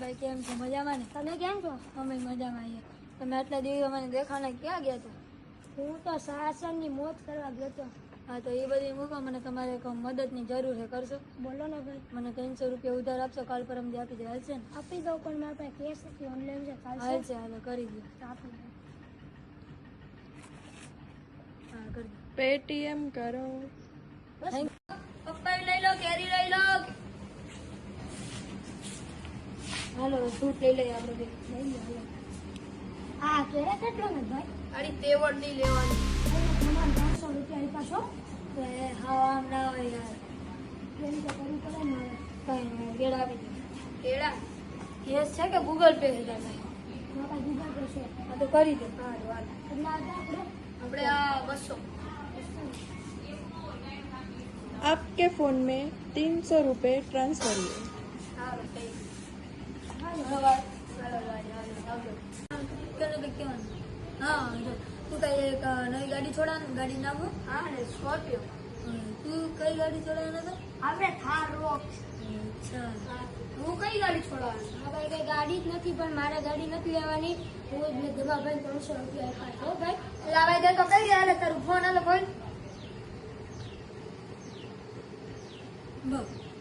ભાઈ કેમ છો? મજામાં ને? તમે કેમ છો? અમે મજામાં છીએ. તમે આટલા દિવસ અમને દેખાણા ક્યાં ગયા હતા? હું તો શાસનની મોત કરવા ગયો હતો. હા તો એ બધી મૂકો, મને તમારે એક મદદની જરૂર છે, કરશો? બોલો ને ભાઈ. મને 300 રૂપિયા ઉધાર આપશો? કાલ પરમથી આપી દે, હાલશે ને? આપી દઉં પણ મારા પાસે કેશ નથી, ઓનલાઈન છે. હાલશે, હાલો કરી દો. આપી દઉં. હા કરી દો. પેટીએમ કરો. બસ પપ્પાઈ લઈ લો, કેરી લઈ લો. હાલો ફ્રૂટ લઈ લઈએ આપણે. લઈ લો. આ કેરે કેટલો ને ભાઈ? આડી તેવડ નહીં લેવાની. તમારે 300 રૂપિયા આપ્યા છો? હા આમ ના હોય યાર. એમ તો કરવું પડે ને હવે. કઈ નહીં, કેળા આપી દો. કેળા કેસ છે કે ગૂગલ પે છે તારે? મારા પાસે ગૂગલ પે છે. હા તો કરી દો. હા હાલ. કેટલા હતા આપણે? આપણે આ 200. आपके फोन में 300 रुपए ट्रांसफर हुए. હાલો થઈ હાલો. ગયું. હાલો આવજો. તને કંઈક કહેવાનું? હા જો તું કઈ એક નવી ગાડી છોડાવ, ગાડી નાખો. હા ને સ્કોર્પિયો. તું કઈ ગાડી છોડાવવાનો હતો? આપણે થાર રોક. અચ્છા હું કઈ ગાડી છોડાવવાની? હા ભાઈ કઈ ગાડી જ નથી, પણ મારે ગાડી નથી લેવાની. હું જ મેં ધમાભાઈ 300 રૂપિયા આપ્યા. હો ભાઈ લાવાઈ દે તો કઈ ગયા તારું ફોન આલો ફોન.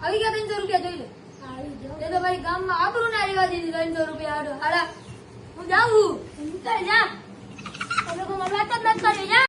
આવી ગયા 300 રૂપિયા જોઈ લે. આવી જાઓ. તે તો ભાઈ ગામમાં આબરૂ ના રહેવા દીધી 300 રૂપિયા હાલો. હાલા હું જાઉં. નીકળ જા. તમે કોઈ વાત જ નથી કરી જા.